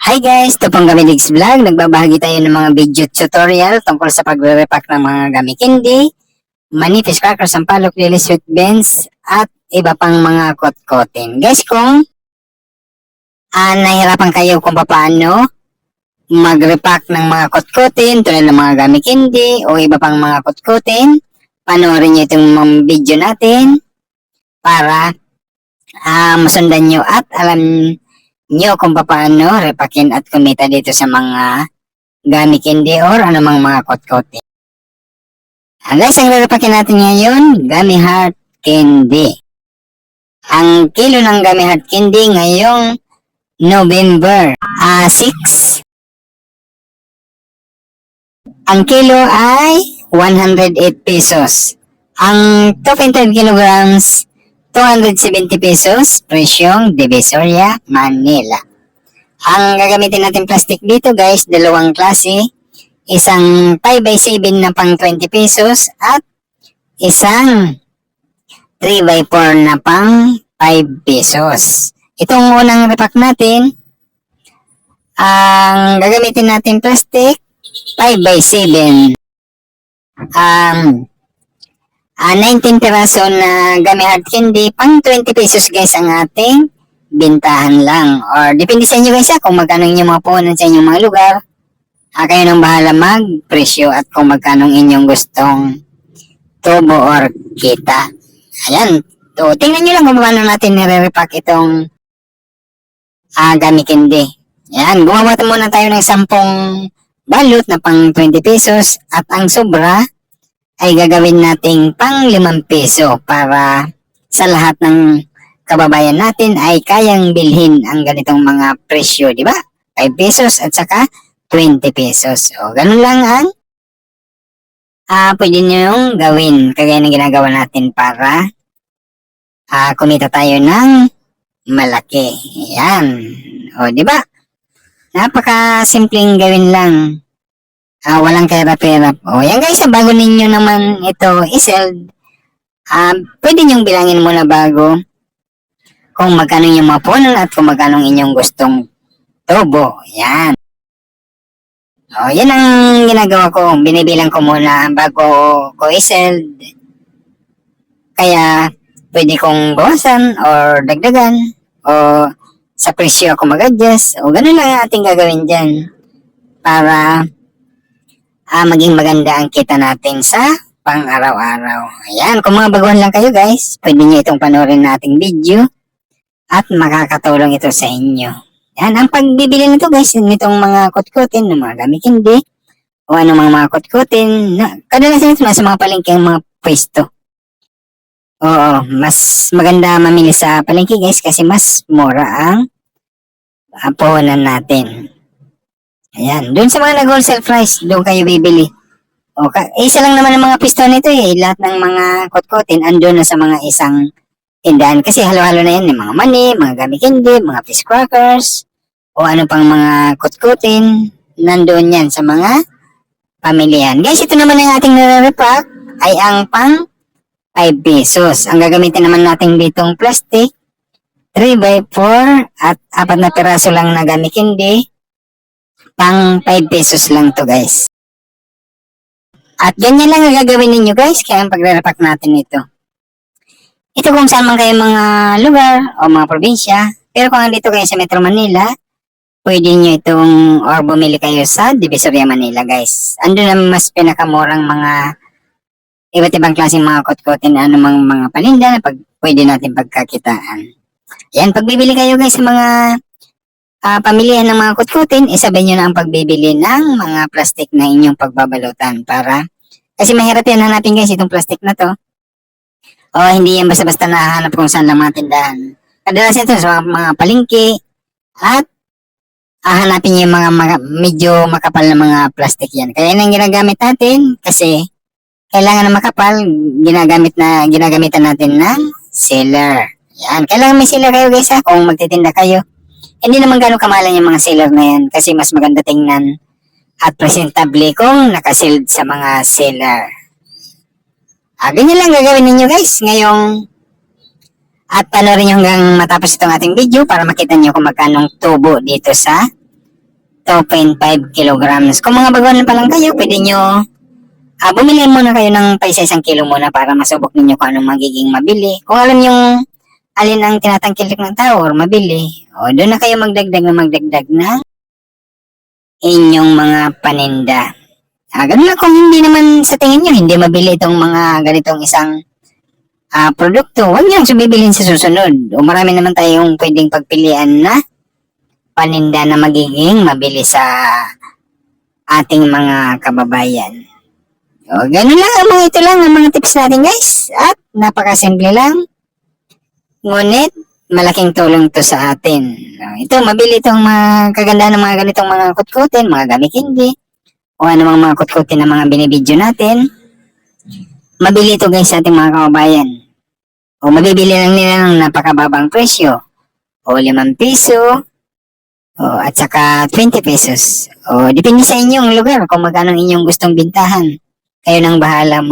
Hi guys! Ito pong Gamidigs Vlog. Nagbabahagi tayo ng mga video tutorial tungkol sa pagre-repack ng mga gummy candy, manipis crackers, sampalok, lily sweet beans, at iba pang mga kot-kotin. Guys, kung nahihirapan kayo kung paano mag-repack ng mga kot-kotin tulad ng mga gummy candy o iba pang mga kot-kotin, panoorin nyo itong video natin para masundan nyo at alam nyo kung paano repakin at kumita dito sa mga gummy candy or anumang mga kot-kotin. Guys, ang repakin natin ngayon, gummy heart candy. Ang kilo ng gummy heart candy ngayong November 6. Ang kilo ay 108 pesos. Ang 2.5 kilograms 270 pesos, presyong Divisoria, Manila. Ang gagamitin natin plastic dito guys, dalawang klase. Isang 5x7 na pang 20 pesos at isang 3x4 na pang 5 pesos. Itong unang repack natin, ang gagamitin natin plastic, 5x7. 19 piraso na gummy heart candy, pang 20 pesos guys ang ating bintahan lang. Or depende sa inyo guys kung magkano inyong mga puhunan sa inyong mga lugar. Kayo nang bahala mag-presyo at kung magkano inyong gustong tubo or kita. Ayan. So, tingnan nyo lang kung paano natin nire-repack itong gummy candy. Ayan. Gumawa muna tayo ng 10 balot na pang 20 pesos at ang sobra ay gagawin nating pang 5 peso para sa lahat ng kababayan natin ay kayang bilhin ang ganitong mga presyo, di ba? 5 pesos at saka 20 pesos. O, ganun lang ang pwede nyo gawin kagaya ng ginagawa natin para kumita tayo ng malaki. Yan. O, di ba? Napaka-simpleng gawin lang. Walang kahirap-hirap. O, yan guys, bago ninyo naman ito i-sell, pwede nyong bilangin muna bago kung magkano yung mga punan at kung magkano inyong gustong tubo. Yan. O, yan ang ginagawa ko. Binibilang ko muna bago ko i-sell. Kaya, pwede kong bawasan or dagdagan o sa presyo ako mag-adjust. O, ganun lang ang ating gagawin dyan para maging maganda ang kita natin sa pang-araw-araw. Ayan, kung mga baguhan lang kayo guys, pwede nyo itong panoorin nating video at makakatulong ito sa inyo. Ayan, ang pagbibili nito guys, nitong mga kot-kotin, ng mga gummy candy, o anong mga kot-kotin, kadalasan ito nasa mga palengke ang mga pwesto. Oo, mas maganda mamili sa palengke guys kasi mas mura ang puhunan natin. Ayan, doon sa mga nag-wholesale price, doon kayo bibili. Isa lang naman ang mga piston nito lahat ng mga kot-kotin andun na sa mga isang tindahan. Kasi halo-halo na yan, mga mani, mga gummy candy, mga fish crackers, o ano pang mga kot-kotin, nandun yan sa mga pamilihan. Guys, ito naman ang ating nare-repack ay ang pang 5 pesos. Ang gagamitin naman natin ditong plastic, 3x4 at 4 na piraso lang na gummy candy, pang 5 pesos lang to guys. At ganyan lang ang gagawin ninyo guys kaya ang pagre-repack natin ito. Ito kung saan man kayo mga lugar o mga probinsya. Pero kung andito kayo sa Metro Manila, pwede nyo itong or bumili kayo sa Divisoria, Manila guys. Andun na mas pinakamurang mga iba't ibang klaseng mga kot-kotin na anumang mga paninda na pwede natin pagkakitaan. Yan, pagbibili kayo guys sa mga pamilihan ng mga kot-kotin, isabay nyo na ang pagbibili ng mga plastic na inyong pagbabalutan para, kasi mahirap yan hanapin guys itong plastic na to. O hindi yan basta-basta nahanap kung saan lang mga tindahan. Kadalasan ito sa mga palengke at hanapin nyo yung mga medyo makapal na mga plastic yan. Kaya yan ang ginagamit natin kasi kailangan na makapal, ginagamitan natin ng sealer. Yan, kailangan may sealer kayo guys kung magtitinda kayo. Hindi naman gano'ng kamahalan yung mga sealer na yan kasi mas maganda tingnan at presentable kung nakasealed sa mga sealer. Ganyan lang gagawin ninyo guys ngayong at panoorin nyo hanggang matapos itong ating video para makita nyo kung magkanong tubo dito sa 2.5 kilograms. Kung mga baguhan pa lang kayo, pwede nyo bumili muna kayo ng paisa isang kilo muna para masubok ninyo kung anong magiging mabili. Kung alam yung alin ang tinatangkilik ng tao or mabili, doon na kayo magdagdag na inyong mga paninda. Ganun lang kung hindi naman sa tingin nyo, hindi mabili itong mga ganitong isang produkto, huwag nyo subibilin sa susunod. O marami naman tayong pwedeng pagpilian na paninda na magiging mabili sa ating mga kababayan. Ganun lang ito lang ang mga tips natin guys. At napakasimple lang. Ngunit malaking tulong to sa atin. Ito, mabili itong mga kagandahan ng mga ganitong mga kutkutin, mga gamit hindi, o anumang mga kutkutin na mga binibidyo natin. Mabili ito guys sa ating mga kababayan. O mabibili lang nila ng napakababang presyo. O 5 piso, at saka 20 pesos. Depende sa inyong lugar kung magkano inyong gustong bintahan. Kayo nang bahala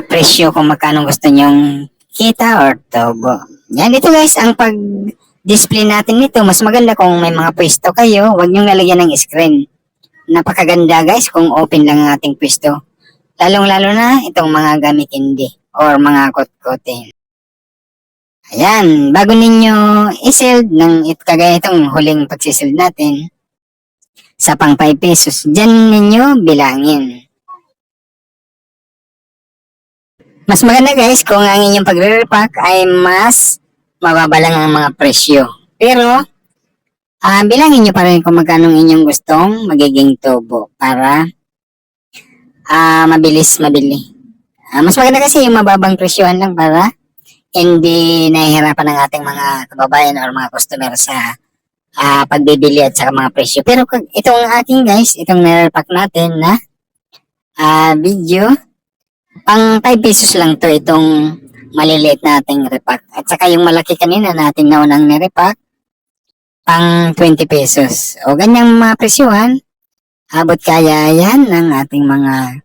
presyo kung magkano gusto nyong kita or tobo. Yan, ito guys, ang pag-display natin nito, mas maganda kung may mga pwesto kayo, huwag nyong lalagyan ng screen. Napakaganda guys kung open lang ang ating pwesto. Lalong-lalo na itong mga gamit hindi or mga kutkutin. Ayan, bago ninyo i-seld ng kagaya itong huling pagsiseld natin, sa pang 5 pesos, dyan ninyo bilangin. Mas maganda guys kung ang inyong pagre-repack ay mas mababa lang ang mga presyo. Pero, bilangin nyo pa rin kung magkano inyong gustong magiging tubo para mabilis mabili. Mas maganda kasi yung mababang presyohan lang para hindi nahihirapan ng ating mga kababayan or mga customer sa pagbibili at saka mga presyo. Pero itong aking guys, itong nare-repack natin na video, pang 5 pesos lang to itong maliliit nating repack. At saka yung malaki kanina natin na unang nirepack, pang 20 pesos. O ganyang mga presyuhan, abot kaya yan ng ating mga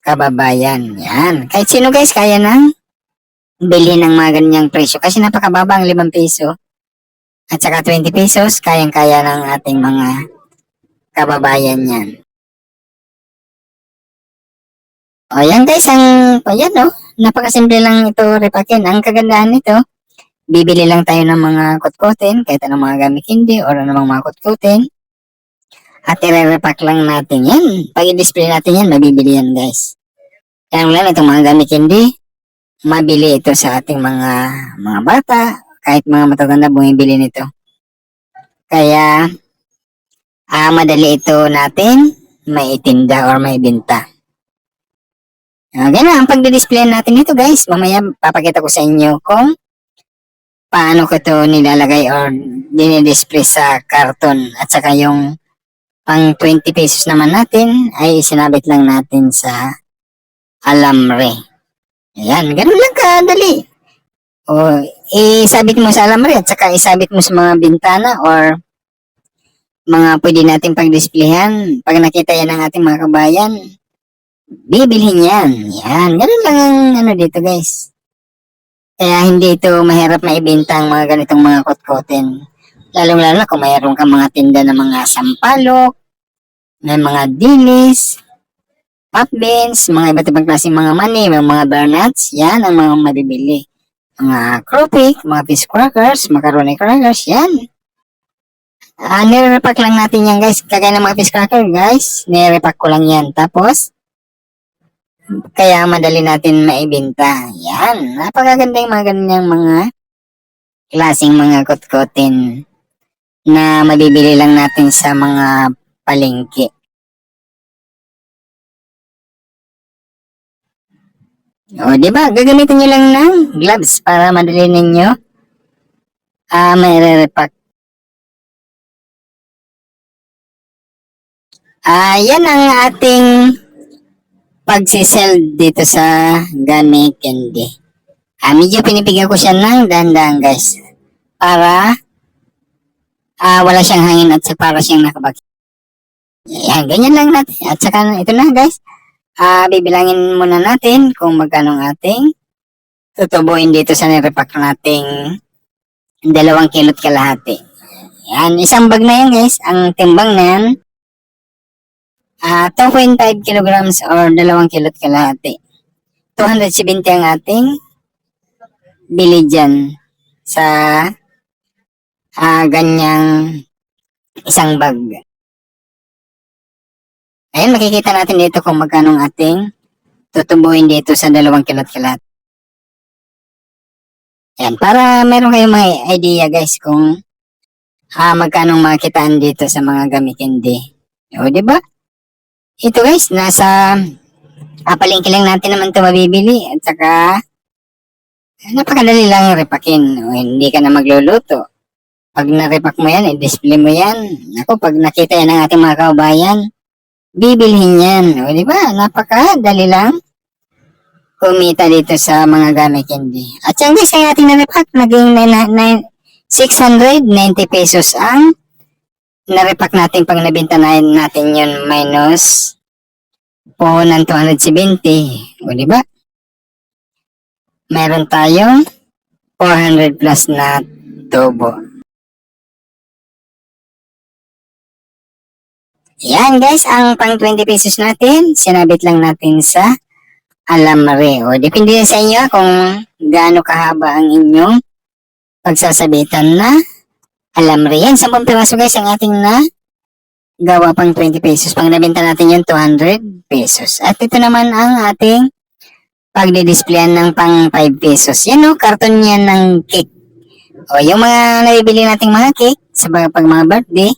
kababayan. Yan. Kahit sino guys, kaya nang bili ng mga ganyang presyo. Kasi napakababa ang 5 peso. At saka 20 pesos, kayang-kaya ng ating mga kababayan yan. Yan guys, napakasimple lang ito repakin. Ang kagandahan nito, bibili lang tayo ng mga kutkutin, kahit anong mga gamit hindi, or anong mga kutkutin, at i-repack lang natin yan. Pag i-display natin yan, mabibili yan guys. Kaya lang itong mga gamit hindi, mabili ito sa ating mga bata, kahit mga matatanda bumibili nito. Kaya, madali ito natin maitinda or maibenta. Ganyan ang pagdi-display natin nito guys. Mamaya papakita ko sa inyo kung paano ko ito nilalagay or dinidisplay sa karton. At saka yung pang 20 pesos naman natin ay sinabit lang natin sa alambre. Ayan, ganun lang kadali. Isabit mo sa alambre at saka isabit mo sa mga bintana or mga pwede nating pag-displayhan. Pag nakita yan ng ating mga kabayan, bibilhin yan. Yan, ganun lang ang dito guys. Kaya hindi ito mahirap maibenta ang mga ganitong mga kotkotin. Lalong-lalo kung mayroon kang mga tinda ng mga sampalok, may mga dilis, pop beans, mga iba't ibang klaseng mga mani, may mga donuts, yan ang mga mabibili. Mga krupik, mga fish crackers, macaroni crackers, yan. Nire-repack lang natin yan guys. Kagaya ng mga fish cracker guys, nire-repack ko lang yan. Tapos, kaya madali natin maibenta. Yan, napakaganda yung mga ganyang mga klaseng mga kotkotin na mabibili lang natin sa mga palengke. Diba? Gagamitin nyo lang ng gloves para madali ninyo may-repack. Yan ang ating pagsisell dito sa Gummy Candy. Medyo pinipiga ko siya ng dahan-dahan guys. Para wala siyang hangin at para siyang nakabag. Yan, ganyan lang natin. At saka ito na guys. Bibilangin muna natin kung magkano ang ating tutubuin dito sa nirepack nating 2 kilot kalahati. Yan, isang bag na yan guys. Ang timbang na yan, 2.5 kilograms or 2 kilot kalahati. 270 ang ating bili dyan sa ganyang isang bag. Ayan, makikita natin dito kung magkano ang ating tutubuhin dito sa 2 kilot kalahati. Yan, para meron kayong mga idea guys kung magkano makitaan dito sa mga gummy candy. O, diba? Ito guys, nasa palengke lang natin naman ito mabibili. At saka, napakadali lang repakin. O, hindi ka na magluluto. Pag na-repack mo yan, i-display mo yan. Ako, pag nakita yan ng ating mga kaubayan, bibilhin yan. O, diba? Napakadali lang kumita dito sa mga gamit candy. At yan guys, ang ating na-repack, naging 690 pesos ang na-repack natin pag nabenta natin yun minus po ng 270. O, diba? Meron tayong 400 plus na tubo. Yan guys, ang pang 20 pesos natin, sinabit lang natin sa alamre. O, depende yan sa inyo kung gaano kahaba ang inyong pagsasabitan na alamre. Yan, 10 piraso guys ang ating na gawa pang 20 pesos. Pag nabenta natin yun, 200 pesos. At ito naman ang ating pagdidisplayan ng pang 5 pesos. Yan o, karton yan ng cake. O, yung mga nabibili nating mga cake sa pag mga birthday,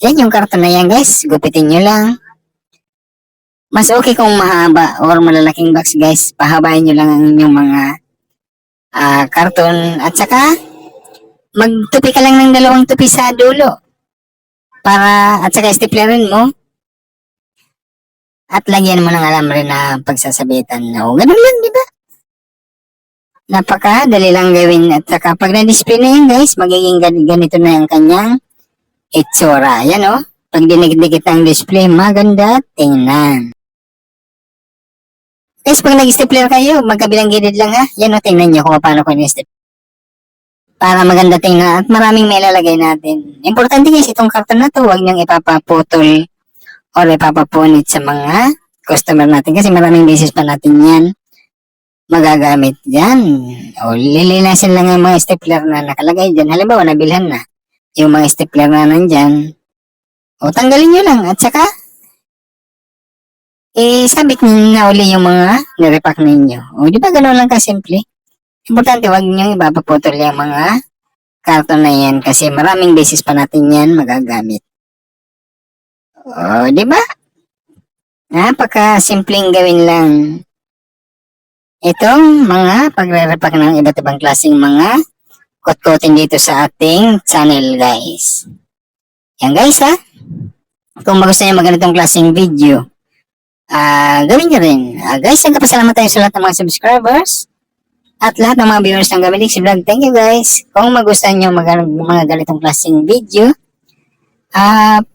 yan yung karton na yan guys. Gupitin nyo lang. Mas okay kung mahaba or malalaking box guys. Pahabain nyo lang ang inyong mga karton. At saka, magtupi ka lang ng 2 tupi sa dulo. At saka staplerin mo. At lagyan mo ng alamre na pagsasabitan. O, ganun lang, di ba? Napakadali lang gawin. At saka, pag na-display na yan guys, magiging ganito na yung kanyang itsura. Yan o. Pag dinikit ang display, maganda tingnan. Guys, pag nag-stapler kayo, magkabilang gilid lang ha. Yan o, tingnan nyo kung paano ko ni-stapler. Para maganda tingnan at maraming may lalagay natin. Importante guys, itong karton na to, huwag niyong ipapaputol o ipapapunit sa mga customer natin. Kasi maraming beses pa natin yan magagamit yan. O, lilinasin lang yung mga stapler na nakalagay dyan. Halimbawa, nabilhan na yung mga stapler na nandyan. O, tanggalin nyo lang. At saka, sabit nyo na uli yung mga nirepack ninyo. O, di ba gano'n lang kasimple? Importante, huwag nyo ipapaputol yung mga karton na yan kasi maraming beses pa natin yan magagamit. O, di ba? Napaka-simpleng gawin lang. Itong mga pagre-repack ng iba't ibang klaseng mga kot-kotin dito sa ating channel guys. Yan guys ha. Kung magustuhan nyo magandang klaseng video, gawin nyo rin. Guys, nagpapasalamat tayo sa lahat ng mga subscribers at lahat ng mga viewers ng Gabilix Vlog. Thank you guys. Kung magustuhan nyo mga ganitong klaseng video,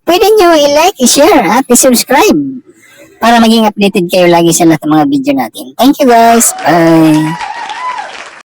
pwede nyo i-like, i-share at i-subscribe para maging updated kayo lagi sa lahat ng mga video natin. Thank you guys. Bye.